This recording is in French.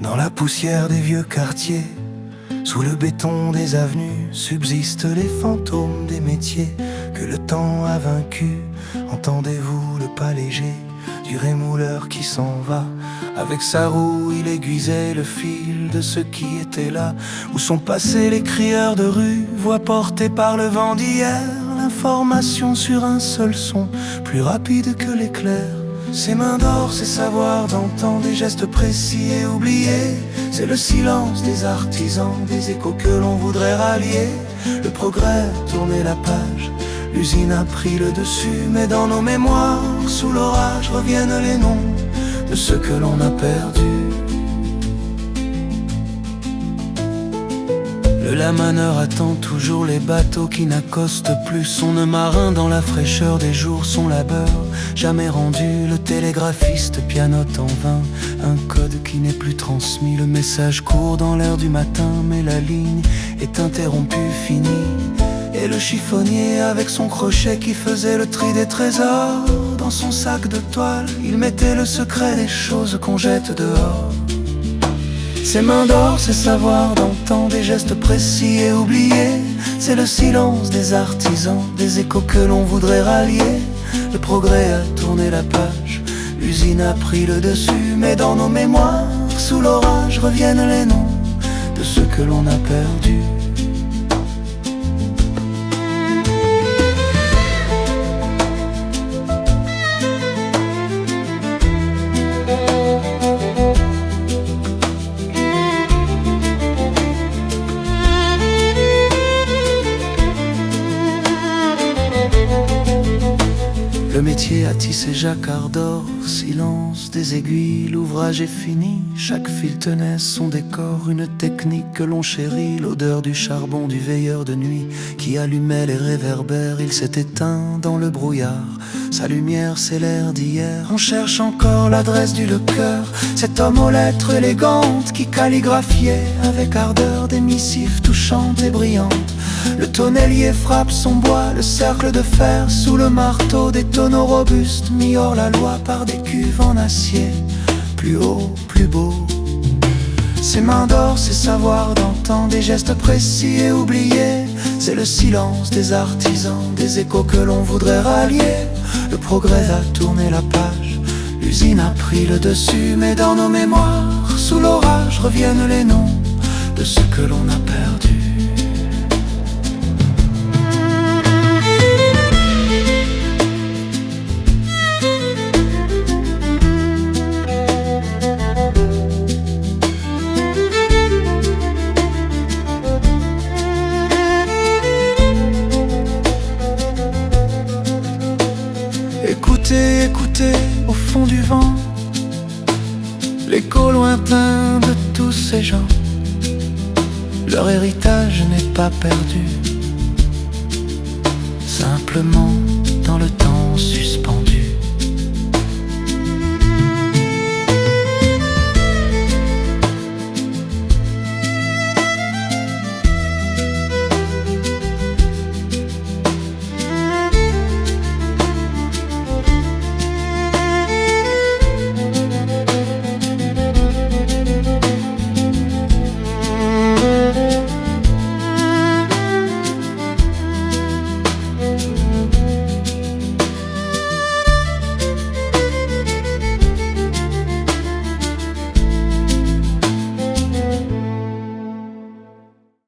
Dans la poussière des vieux quartiers, sous le béton des avenues, subsistent les fantômes des métiers que le temps a vaincus. Entendez-vous le pas léger du rémouleur qui s'en va? Avec sa roue, il aiguisait le fil de ceux qui étaient là. Où sont passés les crieurs de rue, voix portées par le vent d'hier? L'information sur un seul son, plus rapide que l'éclair. Ces mains d'or, c'est savoir d'antan, des gestes précis et oubliés. C'est le silence des artisans, des échos que l'on voudrait rallier. Le progrès a tourné la page, l'usine a pris le dessus. Mais dans nos mémoires, sous l'orage, reviennent les noms de ceux que l'on a perdus. Le lamaneur attend toujours les bateaux qui n'accostent plus. Son marin dans la fraîcheur des jours, son labeur jamais rendu. Le télégraphiste pianote en vain un code qui n'est plus transmis. Le message court dans l'air du matin, mais la ligne est interrompue, finie. Et le chiffonnier avec son crochet qui faisait le tri des trésors, dans son sac de toile, il mettait le secret des choses qu'on jette dehors. Ces mains d'or, c'est savoir d'antan, des gestes précis et oubliés. C'est le silence des artisans, des échos que l'on voudrait rallier. Le progrès a tourné la page, l'usine a pris le dessus. Mais dans nos mémoires, sous l'orage, reviennent les noms de ceux que l'on a perdus. Le métier a tissé jacquard d'or, silence des aiguilles, l'ouvrage est fini. Chaque fil tenait son décor, une technique que l'on chérit. L'odeur du charbon du veilleur de nuit qui allumait les réverbères, il s'est éteint dans le brouillard. Sa lumière, c'est l'air d'hier. On cherche encore l'adresse du Lecœur, cet homme aux lettres élégantes qui calligraphiait avec ardeur des missives touchantes et brillantes. Le tonnelier frappe son bois, le cercle de fer sous le marteau des tonneaux robustes, mis hors la loi par des cuves en acier. Plus haut, plus beau. Ces mains d'or, c'est savoir d'antan, des gestes précis et oubliés. C'est le silence des artisans, des échos que l'on voudrait rallier. Le progrès a tourné la page, l'usine a pris le dessus. Mais dans nos mémoires, sous l'orage, reviennent les noms de ceux que l'on a perdus. Écoutez, écoutez, au fond du vent, l'écho lointain de tous ces gens. Leur héritage n'est pas perdu, simplement dans le temps.